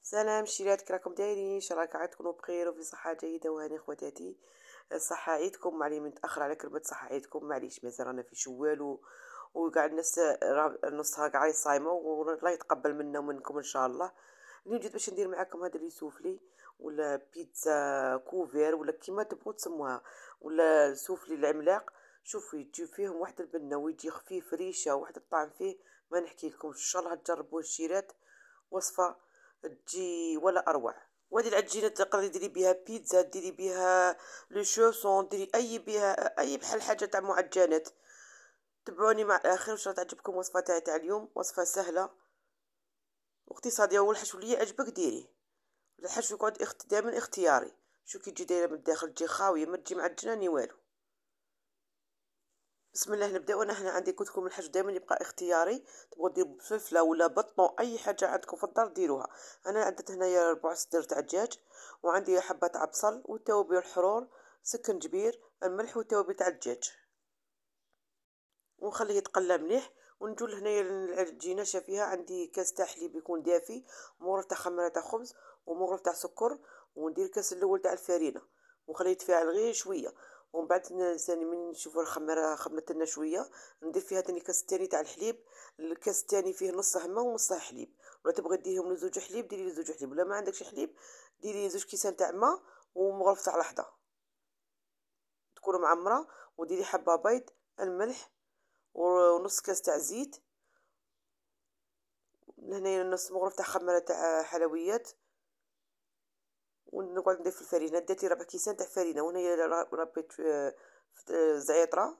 سلام شيرات، راكم دايرين؟ ان شاء الله راكم تكونوا بخير وفي صحه جيده وهاني خواتاتي. صحه عيدكم، معلي متاخر على كلمه صحه عيدكم، معليش مازال رانا في شوال وكاع الناس نصها كاع صايمه، والله يتقبل منا ومنكم ان شاء الله. اليوم جيت باش ندير معاكم هذا اللي سوفلي ولا بيتزا كوفير ولا كيما تبغوا تسموها، ولا سوفلي العملاق. شوفوا يجي فيهم واحد البنه ويجي خفيف ريشه واحد الطعم فيه ما نحكي لكم. ان شاء الله تجربوا الشيرات، وصفه تجي ولا اروع. وهذه العجينه تقدري ديري بها بيتزا، ديري بها لو شوسون، ديري اي بها اي بحال حاجه تاع معجنات. تبعوني مع الاخر ان شاء الله تعجبكم وصفه تاع اليوم. وصفه سهله واقتصاديه، والحشو اللي يعجبك ديريه. الحشو يقعد دائما اختياري. شو كي تجي دايره من الداخل تجي خاويه، ما تجي معجنه ني والو. بسم الله نبدا. وانا هنا عندي قلت لكم الحشو دائما يبقى اختياري. تبغوا ديروا فلفله ولا بطون، اي حاجه عندكم في الدار ديروها. انا عندت هنايا ربع صدر تاع دجاج، وعندي حبه تاع بصل والتوابل الحرور، سكنجبير، الملح والتوابل تاع الدجاج، ونخليه يتقلى مليح. ونجول هنايا العجينه شافيها. عندي كاس تاع حليب يكون دافي، مغرف تاع خميره تاع خبز، ومغرف تاع سكر، وندير كاس الاول تاع الفرينه ونخليه يتفاعل غير شويه. ومن بعد ثاني من نشوفوا الخميره خمرت لنا شويه، ندير فيها ثاني كاس تاني تاع الحليب. الكاس الثاني فيه نص هما ونص حليب، ولا تبغي ديريهم لزوج حليب ديري لزوج حليب، ولا ما عندكش حليب ديري زوج كيسان تاع ماء ومغرف تاع لحظه تكون معمره. وديري حبه بيض، الملح، ونص كاس تاع زيت. هنايا نص مغرف تاع خميره تاع حلويات. ونقعد ندير في الفرينه. درتي ربع كيسان تاع فرينه، وهنايا ربيت في زعتره.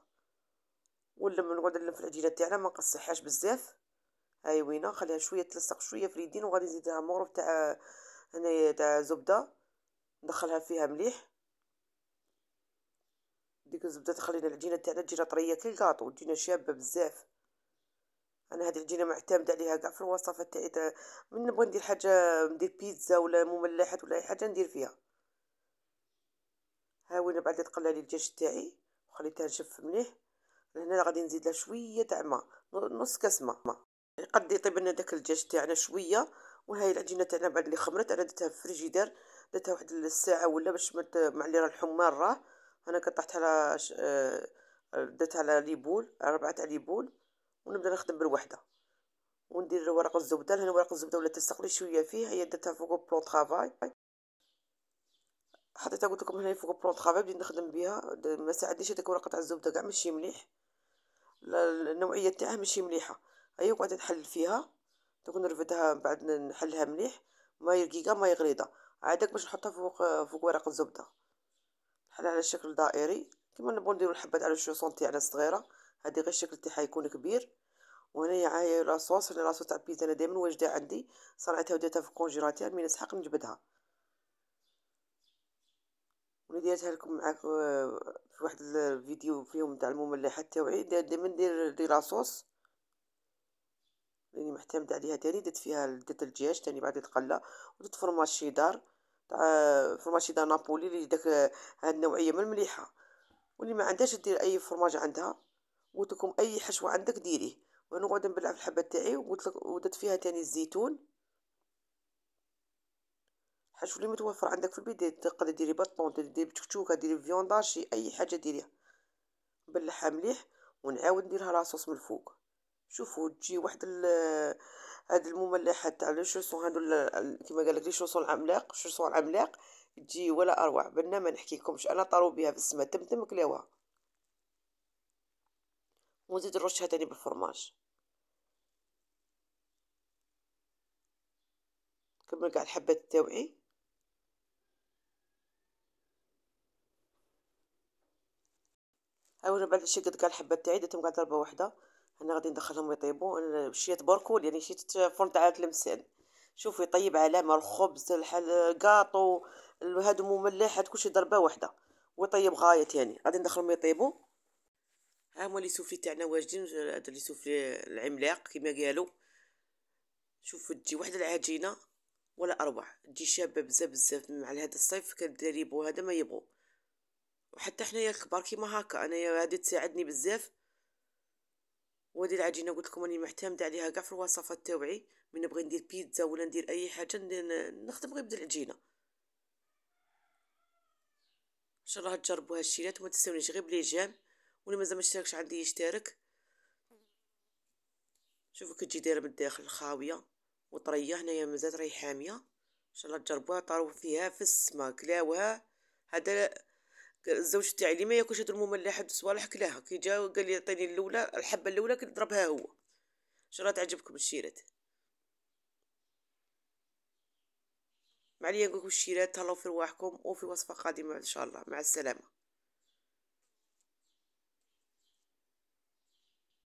ونلم نقعد نلم في العجينه تاعنا، ما نقصيهاش بزاف. هاي وينه نخليها شويه تلصق شويه في اليدين. وغادي نزيدها مغرف تاع هنايا تاع زبده، ندخلها فيها مليح. ديك الزبده تخلينا العجينه تاعنا تجينا طريه كي الكاطو، تجينا شابه بزاف. انا هذه العجينه معتمده عليها كاع في الوصفات تاعي. من نبغي ندير حاجه، ندير بيتزا ولا مملحات ولا اي حاجه ندير فيها. ها وين بعد تقلى لي الدجاج تاعي وخليتها نشف مليح. هنا غادي نزيد لها شويه تاع ماء، نص كاس ماء. قد يطيب لنا داك الدجاج تاعنا شويه. وهاي العجينه تاعنا بعد اللي خمرت انا درتها في الفريجيدير، درتها واحد الساعه ولا باش مع اللي راه الحمار راه. انا قطعتها على درتها على ليبول، على 4 تاع ليبول. ونبدا نخدم بالوحده. وندير ورق الزبده. هنا ورق الزبده ولا تسقلي شويه فيه. هي درتها فوق بلون طرافاي، حطيتها قلت لكم هنا فوق بلون طرافاي. بديت نخدم بها. ما ساعدنيش هذاك ورقه تاع الزبده كاع ماشي مليح، النوعيه تاعها ماشي مليحه. هي قعدت نحل فيها، تكون نرفدها بعد نحلها مليح. ماء رقيقه ماء غليظه عادك باش نحطها فوق ورق الزبده. نحلها على شكل دائري كيما نبغوا نديرو الحبات على الشوسون تاعنا الصغيره. هذه غير الشكل تاعها يكون كبير. وهنايا هاي لاصوص. هنا لاصوص تاع بيتزا انا دائما واجده عندي، صنعتها وديتها في الكونجيلاتير من نسحق نجبدها. ونديرها لكم معاك في واحد الفيديو فيهم تاع المملحات تاوعي. دائما ندير لاصوص لاني معتمده عليها تاني. درت الدجاج تاني بعد يتقلى، ودرت فرماج شيدار تاع فرماج شيدار نابولي اللي داك هاد النوعيه من المليحه. واللي ما عندهاش دير اي فرماج عندها. قلت لكم اي حشوه عندك ديريه. وانا نقعد نبلع في الحبه تاعي. وقلت لك ودرت فيها تاني الزيتون. الحشو اللي متوفر عندك في البيت تقدر ديري بطون، ديري بتكتوكه، ديري فيونداشي، اي حاجه ديريها. نبلعها مليح ونعاود نديرها لاصوص من الفوق. شوفوا تجي واحد هاد المملحات تاع لي شوسون هادو كيما قالك لي شوسون العملاق، شوسون العملاق تجي ولا اروع. بنا ما نحكيلكمش، انا طارو بها في السما تمتم كلاوها. ونزيد نرشها تاني بالفرماج. كمل كاع الحبات تاوعي. هاو بعد شقد كاع الحبات تاعي درتهم كاع ضربه واحده. هنا غادي ندخلهم يطيبوا. انا شيت بركول يعني شيت فرن تاع تلمسان. شوفوا يطيب علامه الخبز الكاطو هادو مملحات كلشي ضربه واحده. ويطيب غايه يعني. غادي ندخلهم يطيبوا. ها هما لي سوفلي تاعنا واجدين. هذا لي سوفلي العملاق كيما قالوا. شوفوا تجي واحد العجينه ولا اروع، تجي شابه بزاف بزاف. مع هذا الصيف كالدريب وهذا ما يبغوا. وحتى حنايا الكبار كيما هكا. انا هذه تساعدني بزاف. وهذه العجينه قلت لكم راني معتمده عليها كاع في الوصفات تاوعي. من نبغي ندير بيتزا ولا ندير اي حاجه نخدم غير بهاد العجينه. ان شاء الله تجربوا هالشيلات وما تنسونيش غير بلي جام. واللي مازال ما اشتركش عندي يشترك. شوفوا كتجي دايره من الداخل خاويه وطريه. هنايا مازال راهي حاميه. ان شاء الله تجربوها طاروا فيها في السما كلاوها. هذا الزوج تاعي اللي ما ياكلش هاد المملحات والصوالح كلاها كي جا قال لي عطيني الاولى الحبه الاولى كنضربها هو. ان شاء الله تعجبكم الشيرات. معليا نقولكم الشيرات. تهلاو في رواحكم وفي وصفه قادمه ان شاء الله. مع السلامه.